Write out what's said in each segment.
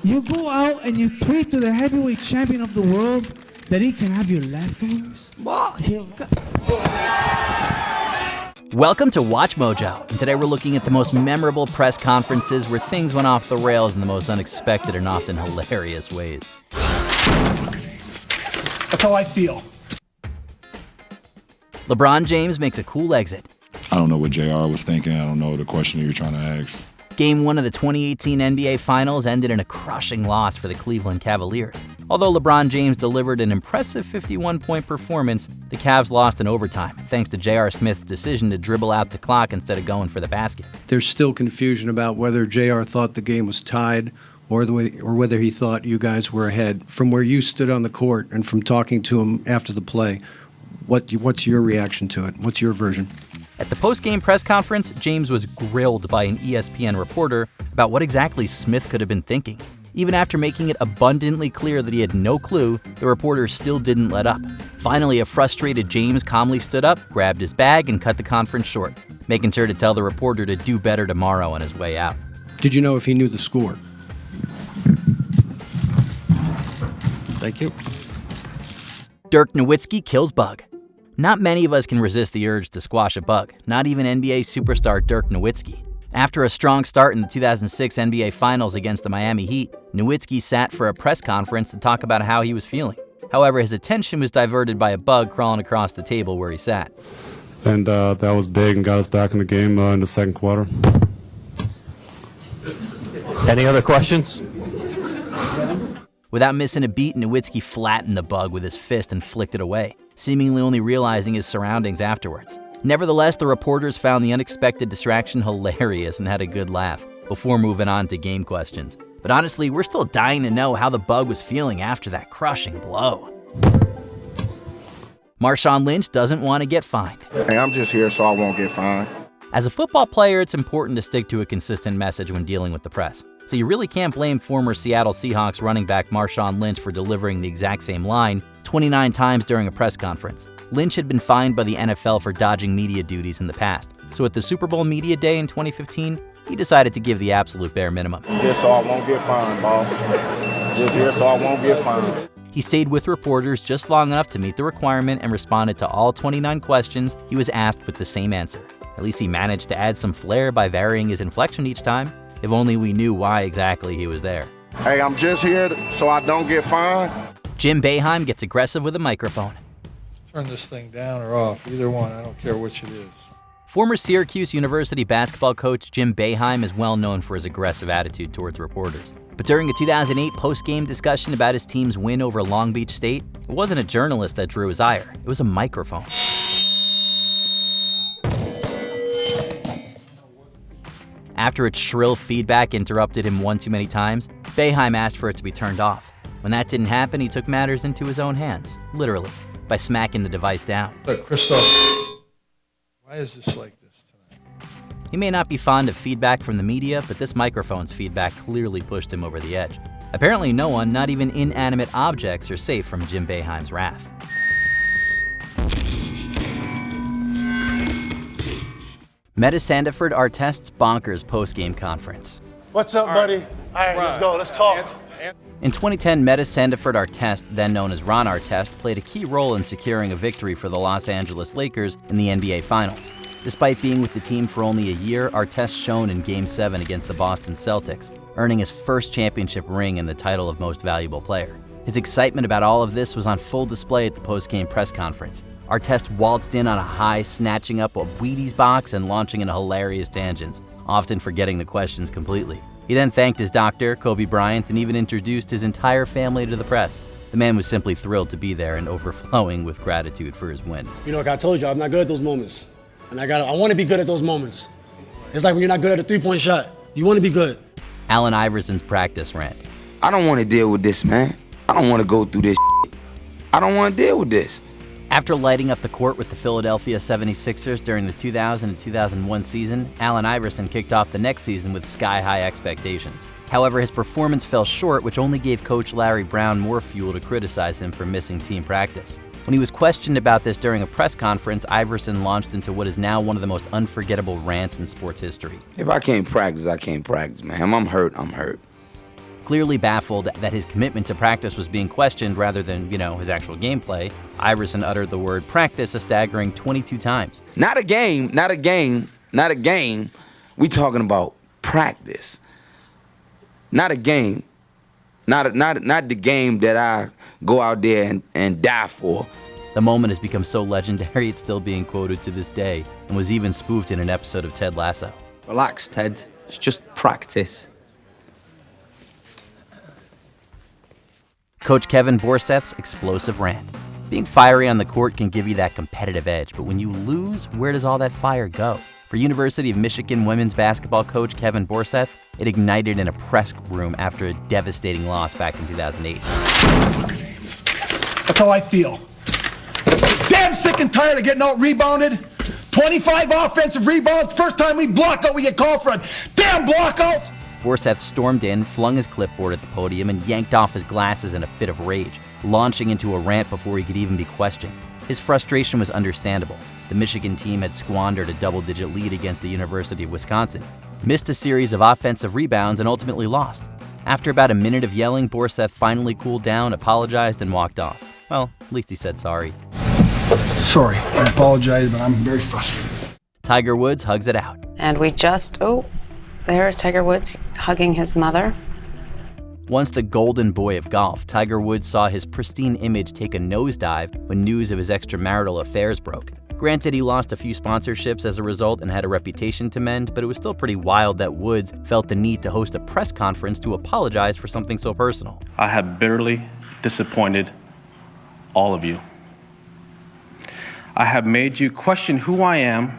You go out and you tweet to the heavyweight champion of the world that he can have your leftovers? Welcome to Watch Mojo, and today we're looking at the most memorable press conferences where things went off the rails in the most unexpected and often hilarious ways. That's how I feel. LeBron James makes a cool exit. I don't know what JR was thinking. I don't know the question you're trying to ask. Game 1 of the 2018 NBA Finals ended in a crushing loss for the Cleveland Cavaliers. Although LeBron James delivered an impressive 51-point performance, the Cavs lost in overtime, thanks to J.R. Smith's decision to dribble out the clock instead of going for the basket. There's still confusion about whether JR thought the game was tied or whether he thought you guys were ahead. From where you stood on the court and from talking to him after the play, what's your reaction to it? What's your version? At the post-game press conference, James was grilled by an ESPN reporter about what exactly Smith could have been thinking. Even after making it abundantly clear that he had no clue, the reporter still didn't let up. Finally, a frustrated James calmly stood up, grabbed his bag, and cut the conference short, making sure to tell the reporter to do better tomorrow on his way out. Did you know if he knew the score? Thank you. Dirk Nowitzki kills bug. Not many of us can resist the urge to squash a bug, not even NBA superstar Dirk Nowitzki. After a strong start in the 2006 NBA Finals against the Miami Heat, Nowitzki sat for a press conference to talk about how he was feeling. However, his attention was diverted by a bug crawling across the table where he sat. And that was big and got us back in the game in the second quarter. Any other questions? Without missing a beat, Nowitzki flattened the bug with his fist and flicked it away, seemingly only realizing his surroundings afterwards. Nevertheless, the reporters found the unexpected distraction hilarious and had a good laugh before moving on to game questions. But honestly, we're still dying to know how the bug was feeling after that crushing blow. Marshon Lynch doesn't want to get fined. Hey, I'm just here so I won't get fined. As a football player, it's important to stick to a consistent message when dealing with the press. So you really can't blame former Seattle Seahawks running back Marshon Lynch for delivering the exact same line 29 times during a press conference. Lynch had been fined by the NFL for dodging media duties in the past. So at the Super Bowl Media Day in 2015, he decided to give the absolute bare minimum. Just so I won't get fined, boss. Just here so I won't get fined. He stayed with reporters just long enough to meet the requirement and responded to all 29 questions he was asked with the same answer. At least he managed to add some flair by varying his inflection each time. If only we knew why exactly he was there. Hey, I'm just here so I don't get fined. Jim Boeheim gets aggressive with a microphone. Turn this thing down or off, either one, I don't care which it is. Former Syracuse University basketball coach Jim Boeheim is well known for his aggressive attitude towards reporters. But during a 2008 post-game discussion about his team's win over Long Beach State, it wasn't a journalist that drew his ire, it was a microphone. After its shrill feedback interrupted him one too many times, Boeheim asked for it to be turned off. When that didn't happen, he took matters into his own hands, literally, by smacking the device down. Look, Christoph, why is this like this tonight? He may not be fond of feedback from the media, but this microphone's feedback clearly pushed him over the edge. Apparently no one, not even inanimate objects, are safe from Jim Boeheim's wrath. Meta Sandiford Artest's bonkers post-game conference. What's up, buddy? All right, let's go. Let's talk. In 2010, Meta Sandiford Artest, then known as Ron Artest, played a key role in securing a victory for the Los Angeles Lakers in the NBA Finals. Despite being with the team for only a year, Artest shone in Game 7 against the Boston Celtics, earning his first championship ring and the title of Most Valuable Player. His excitement about all of this was on full display at the post-game press conference. Artest waltzed in on a high, snatching up a Wheaties box and launching into hilarious tangents, often forgetting the questions completely. He then thanked his doctor, Kobe Bryant, and even introduced his entire family to the press. The man was simply thrilled to be there and overflowing with gratitude for his win. You know, like I told you, I'm not good at those moments. And I want to be good at those moments. It's like when you're not good at a three-point shot. You want to be good. Allen Iverson's practice rant. I don't want to deal with this, man. I don't want to go through this shit. I don't want to deal with this. After lighting up the court with the Philadelphia 76ers during the 2000 and 2001 season, Allen Iverson kicked off the next season with sky-high expectations. However, his performance fell short, which only gave coach Larry Brown more fuel to criticize him for missing team practice. When he was questioned about this during a press conference, Iverson launched into what is now one of the most unforgettable rants in sports history. If I can't practice, I can't practice, man. I'm hurt, I'm hurt. Clearly baffled that his commitment to practice was being questioned rather than, his actual gameplay, Iverson uttered the word practice a staggering 22 times. Not a game. We talking about practice. Not a game. Not the game that I go out there and die for. The moment has become so legendary it's still being quoted to this day and was even spoofed in an episode of Ted Lasso. Relax, Ted. It's just practice. Coach Kevin Borths' explosive rant. Being fiery on the court can give you that competitive edge, but when you lose, where does all that fire go? For University of Michigan women's basketball coach Kevin Borths, it ignited in a press room after a devastating loss back in 2008. That's how I feel. Damn sick and tired of getting out-rebounded. 25 offensive rebounds. First time we block out, we get called for a damn block out. Borths stormed in, flung his clipboard at the podium, and yanked off his glasses in a fit of rage, launching into a rant before he could even be questioned. His frustration was understandable. The Michigan team had squandered a double-digit lead against the University of Wisconsin, missed a series of offensive rebounds, and ultimately lost. After about a minute of yelling, Borths finally cooled down, apologized, and walked off. Well, at least he said sorry. Sorry, I apologize, but I'm very frustrated. Tiger Woods hugs it out. And we just, there's Tiger Woods hugging his mother. Once the golden boy of golf, Tiger Woods saw his pristine image take a nosedive when news of his extramarital affairs broke. Granted, he lost a few sponsorships as a result and had a reputation to mend, but it was still pretty wild that Woods felt the need to host a press conference to apologize for something so personal. I have bitterly disappointed all of you. I have made you question who I am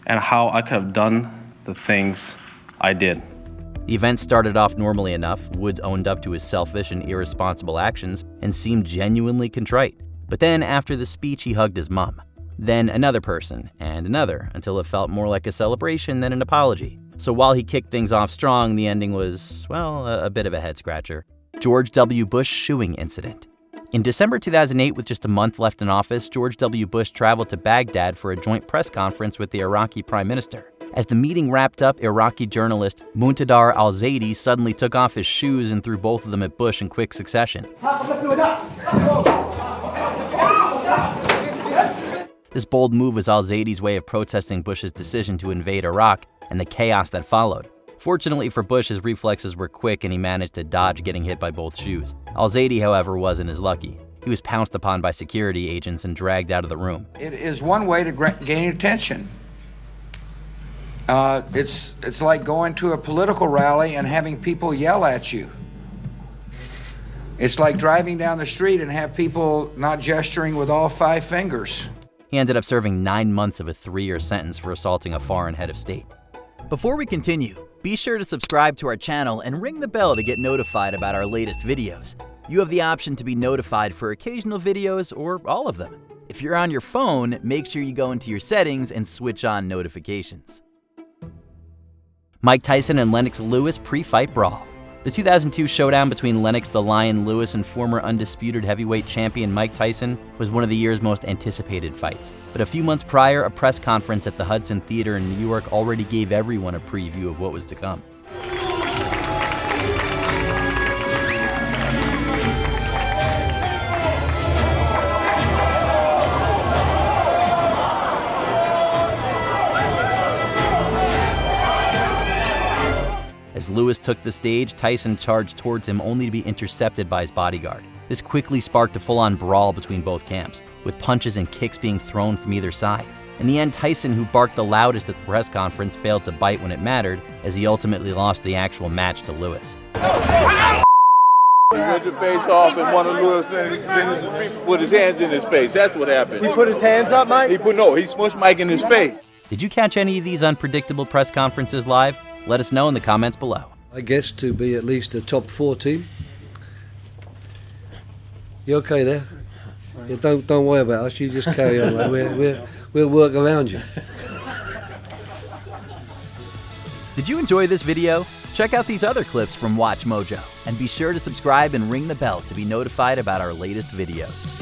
and how I could have done the things I did. The event started off normally enough. Woods owned up to his selfish and irresponsible actions and seemed genuinely contrite. But then after the speech, he hugged his mom. Then another person, and another, until it felt more like a celebration than an apology. So while he kicked things off strong, the ending was, a bit of a head-scratcher. George W. Bush shoeing incident. In December 2008, with just a month left in office, George W. Bush traveled to Baghdad for a joint press conference with the Iraqi Prime Minister. As the meeting wrapped up, Iraqi journalist Muntadar al-Zaidi suddenly took off his shoes and threw both of them at Bush in quick succession. This bold move was al-Zaidi's way of protesting Bush's decision to invade Iraq and the chaos that followed. Fortunately for Bush, his reflexes were quick and he managed to dodge getting hit by both shoes. Al-Zaidi, however, wasn't as lucky. He was pounced upon by security agents and dragged out of the room. It is one way to gain attention. It's like going to a political rally and having people yell at you. It's like driving down the street and have people not gesturing with all 5 fingers. He ended up serving 9 months of a 3-year sentence for assaulting a foreign head of state. Before we continue, be sure to subscribe to our channel and ring the bell to get notified about our latest videos. You have the option to be notified for occasional videos or all of them. If you're on your phone, make sure you go into your settings and switch on notifications. Mike Tyson and Lennox Lewis pre-fight brawl. The 2002 showdown between Lennox the Lion Lewis and former undisputed heavyweight champion Mike Tyson was one of the year's most anticipated fights. But a few months prior, a press conference at the Hudson Theater in New York already gave everyone a preview of what was to come. As Lewis took the stage, Tyson charged towards him only to be intercepted by his bodyguard. This quickly sparked a full-on brawl between both camps, with punches and kicks being thrown from either side. In the end, Tyson, who barked the loudest at the press conference, failed to bite when it mattered, as he ultimately lost the actual match to Lewis. He ripped the face off and one of Lewis and put his hands in his face. That's what happened. He put his hands up, Mike? He smushed Mike in his face. Did you catch any of these unpredictable press conferences live? Let us know in the comments below. I guess to be at least a top 4 team. You okay there? Yeah, don't worry about us. You just carry on. We'll work around you. Did you enjoy this video? Check out these other clips from WatchMojo and be sure to subscribe and ring the bell to be notified about our latest videos.